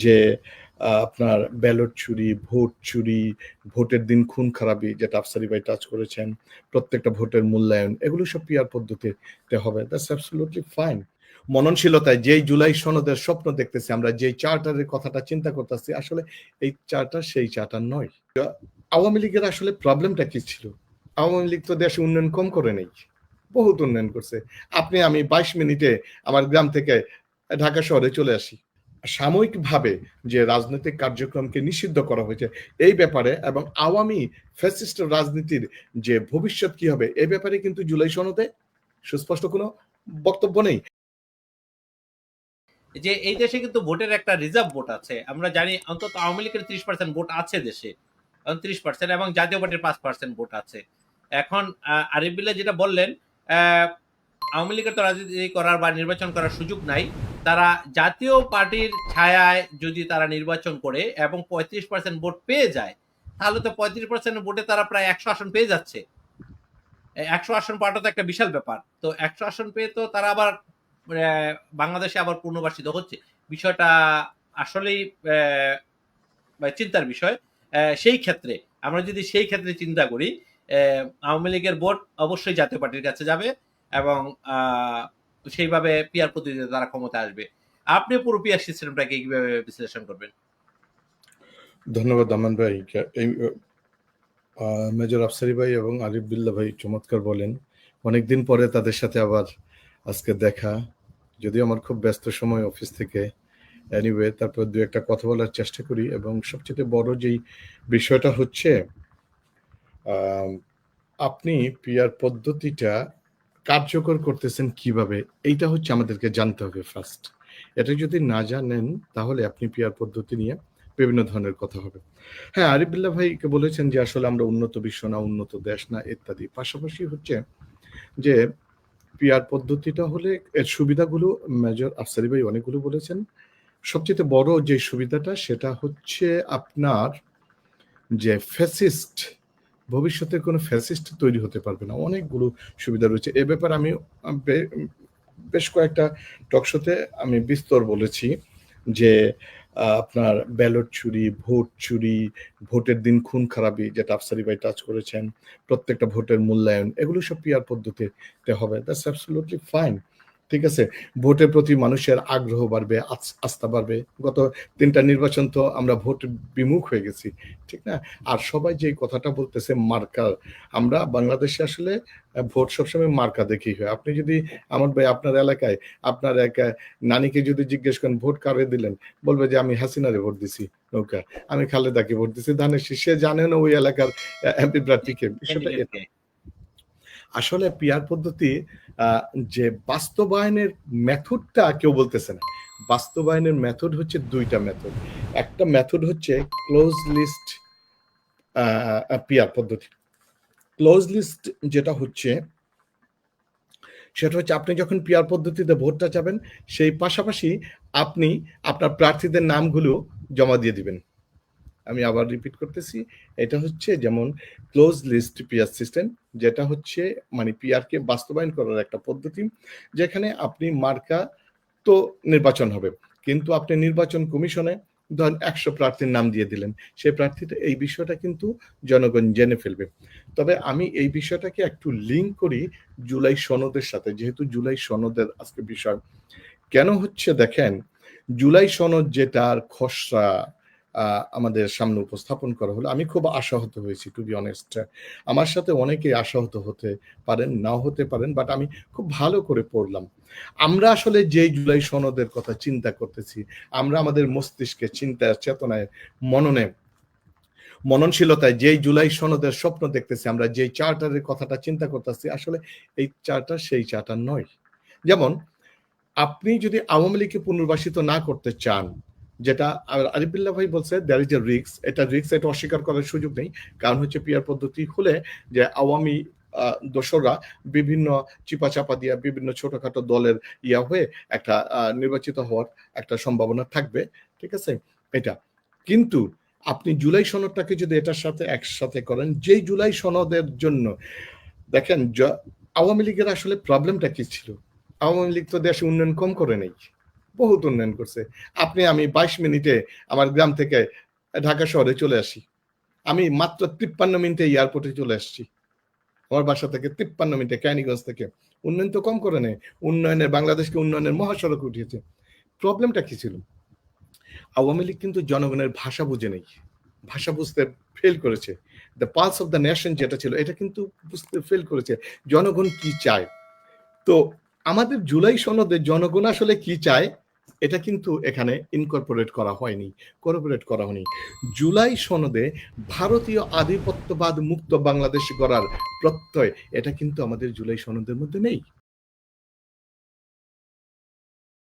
যে আপনার ব্যালট চুরি, ভোট চুরি, ভোটের দিন খুন খারাপি যেটা আফসারি ভাই টাচ করেছেন, প্রত্যেকটা ভোটের মূল্যায়ন এগুলো সব পিআর পদ্ধতিতে হবে। That's absolutely fine. মননশীলতায় যেই জুলাই সনদের স্বপ্ন দেখতেছি আমরা, যেই চার্টারের কথাটা চিন্তা করতেছি, আসলে এই চার্টার সেই চার্টার নয়। আওয়ামী লীগের আসলে প্রবলেমটা কি ছিল? আওয়ামী লীগ তো দেশে উন্নয়ন কম করে নেই, বহুত উন্নয়ন করছে। আপনি আমি ২২ মিনিটে আমার গ্রাম থেকে ঢাকা শহরে চলে আসি। সাময়িকভাবে যে রাজনৈতিক কার্যক্রমকে নিষিদ্ধ করা হয়েছে এই ব্যাপারে, এবং আওয়ামী ফ্যাসিস্ট রাজনীতির যে ভবিষ্যৎ কি হবে এই ব্যাপারে কিন্তু জুলাই সনদে সুস্পষ্ট কোনো বক্তব্য নেই। যে এই দেশে কিন্তু ভোটের একটা রিজার্ভ ভোট আছে। আমরা জানি অন্তত আওয়ামী লীগের ৩০% ভোট আছে দেশে, ৩০% এবং জাতীয় পার্টির ৫% ভোট আছে। এখন আরিফ বিল্লাহ যেটা বললেন, আওয়ামী লীগের তো রাজনীতি করার বা নির্বাচন করার সুযোগ নাই। তারা জাতীয় পার্টির ছায়ায় যদি তারা নির্বাচন করে এবং ৩৫% ভোট পেয়ে যায়, তাহলে তো ৩৫% ভোটে তারা প্রায় ১০০ আসন পেয়ে যাচ্ছে। ১০০ আসন পাওয়াটা তো একটা বিশাল ব্যাপার। তো ১০০ আসন পেয়ে তো তারা আবার বাংলাদেশে আবার পুনর্বাসিত হচ্ছে। বিষয়টা আসলেই চিন্তার বিষয়। সেই ক্ষেত্রে আমরা যদি সেই ক্ষেত্রে চিন্তা করি, আওয়ামী লীগের ভোট অবশ্যই জাতীয় পার্টির কাছে যাবে এবং সেইভাবে পিআর পদ্ধতিতে তারা ক্ষমতা আসবে। আপনি পুরো পিআর সিস্টেমটাকে কিভাবে বিশ্লেষণ করবেন? ধন্যবাদ আমান ভাই। এই মেজর আফসারি ভাই এবং আরিফ বিল্লাহ ভাই চমৎকার বলেন। অনেকদিন পরে তাদের সাথে আবার আজকে দেখা, যদিও আমার খুব ব্যস্ত সময় অফিস থেকে। এনিওয়ে, তারপর দু একটা কথা বলার চেষ্টা করি। এবং সবচেয়ে বড় যেই বিষয়টা হচ্ছে, আপনি পিআর পদ্ধতিটা কার্যকর করতেছেন কিভাবে, এইটা হচ্ছে আমাদেরকে জানতে হবে ফার্স্ট। এটা যদি না জানেন তাহলে আপনি পিআর পদ্ধতি নিয়ে বিভিন্ন ধরনের কথা হবে। হ্যাঁ, আরিফ বিল্লাহ ভাইকে বলেছেন যে আসলে আমরা উন্নত বিশ্ব না, উন্নত দেশ না ইত্যাদি। পাশাপাশি হচ্ছে যে পিআর পদ্ধতিটা হলে এর সুবিধাগুলো মেজর আফসারি ভাই অনেকগুলো বলেছেন। সবচেয়ে বড় যে সুবিধাটা সেটা হচ্ছে আপনার যে ফ্যাসিস্ট, ভবিষ্যতে কোনো ফ্যাসিস্ট তৈরি হতে পারবে না। অনেকগুলো সুবিধা রয়েছে। এ ব্যাপারে আমি বেশ কয়েকটা টকশোতে আমি বিস্তর বলেছি যে আপনার ব্যালট চুরি, ভোট চুরি, ভোটের দিন খুন খারাপি যেটা আফসারি ভাই টাচ করেছেন, প্রত্যেকটা ভোটের মূল্যায়ন এগুলো সব পিআর পদ্ধতিতে হবে। That's absolutely fine. ঠিক আছে? ভোটের প্রতি মানুষের আগ্রহ বাড়বে, আস্থা বাড়বে। গত ৩টা নির্বাচন তো আমরা ভোট বিমুখ হয়ে গেছি। ঠিক না? আর সবাই যে কথাটা বলতেছে মার্কা, আমরা বাংলাদেশে আসলে ভোট সবসময় মার্কা দেখেই হয়। আপনি যদি আমার ভাই আপনার এলাকায় আপনার এক নানিকে যদি জিজ্ঞেস করেন ভোট কারে দিলেন, বলবে যে আমি হাসিনারে ভোট দিছি নৌকা, আমি খালেদাকে ভোট দিছি ধানের শীষ। সে জানে না ওই এলাকার এমপি প্রার্থীকে। বিষয়টা এটা। আসলে পিআর পদ্ধতি যে বাস্তবায়নের মেথডটা কেউ বলতেছে না। বাস্তবায়নের মেথড হচ্ছে ২টা মেথড। একটা মেথড হচ্ছে ক্লোজ লিস্ট পিআর পদ্ধতি। ক্লোজ লিস্ট যেটা হচ্ছে সেটা হচ্ছে আপনি যখন পিআর পদ্ধতিতে ভোটটা চাবেন, সেই পাশাপাশি আপনি আপনার প্রার্থীদের নামগুলো জমা দিয়ে দিবেন। আমি আবার রিপিট করতেছি, এটা হচ্ছে যেমন ক্লোজ লিস্ট পিআর সিস্টেম, যেটা হচ্ছে মানে পিআরকে বাস্তবায়ন করার একটা পদ্ধতি, যেখানে আপনি মার্কা তো নির্বাচন হবে, কিন্তু আপনি নির্বাচন কমিশনে ধরেন ১০০ প্রার্থীর নাম দিয়ে দিলেন, সেই প্রার্থীটা এই বিষয়টা কিন্তু জনগণ জেনে ফেলবে। তবে আমি এই বিষয়টাকে একটু লিঙ্ক করি জুলাই সনদের সাথে, যেহেতু জুলাই সনদের আজকে বিষয়। কেন হচ্ছে দেখেন, জুলাই সনদ যেটার খসড়া আমাদের সামনে উপস্থাপন করা হলো, আমি খুব আশাহত হয়েছি টু বি অনেস্ট। আমার সাথে অনেকেই আশাহত হতে পারেন, নাও হতে পারেন, বাট আমি খুব ভালো করে পড়লাম। আমরা আসলে যেই জুলাই সনদের কথা চিন্তা করতেছি, আমরা আমাদের মস্তিষ্কে, চিন্তায়, চেতনায়, মননে, মননশীলতায় যেই জুলাই সনদের স্বপ্ন দেখতেছি আমরা, যেই চার্টারের কথাটা চিন্তা করতেছি, আসলে এই চার্টার সেই চার্টার নয়। যেমন আপনি যদি আওয়ামী লীগকে পুনর্বাসিত না করতে চান, যেটা আরিফুল্লাহ ভাই বলছে দ্যার ইজ এ রিস্ক, এটা রিস্ক, এটা অস্বীকার করার সুযোগ নেই। কারণ হচ্ছে পিআর পদ্ধতি হলে যে আওয়ামী দোসররা বিভিন্ন চিপা-চাপা দিয়া বিভিন্ন ছোটখাটো দলের হয়ে একটা নির্বাচিত হওয়ার একটা সম্ভাবনা থাকবে। ঠিক আছে? এটা। কিন্তু আপনি জুলাই সনদটাকে যদি এটার সাথে একসাথে করেন, যেই জুলাই সনদের জন্য দেখেন আওয়ামী লীগের আসলে প্রবলেমটা কি ছিল? আওয়ামী লীগ তো দেশে উন্নয়ন কম করে নেই, বহুত উন্নয়ন করছে। আপনি আমি ২২ মিনিটে আমার গ্রাম থেকে ঢাকা শহরে চলে আসি। আমি মাত্র ৫৩ মিনিটে এয়ারপোর্টে চলে আসছি। আমার বাসা থেকে ৫৩ মিনিটে ক্যানিগঞ্জ থেকে। উন্নয়ন তো কম করে নেই। বাংলাদেশকে উন্নয়নের মহাসড়কে উঠিয়েছে। প্রবলেমটা কি ছিল? আওয়ামী লীগ কিন্তু জনগণের ভাষা বুঝে নেই। ভাষা বুঝতে ফেল করেছে। The pulse of the nation যেটা ছিল এটা কিন্তু বুঝতে ফেল করেছে। জনগণ কি চায়? তো আমাদের জুলাই সনদে জনগণ আসলে কি চায় এটা কিন্তু এখানে ইনকর্পোরেট করা হয়নি, কর্পোরেট করা হয়নি। জুলাই সনদে ভারতীয় আধিপত্যবাদ মুক্ত বাংলাদেশ গড়ার প্রত্যয় এটা কিন্তু আমাদের জুলাই সনদের মধ্যে নেই।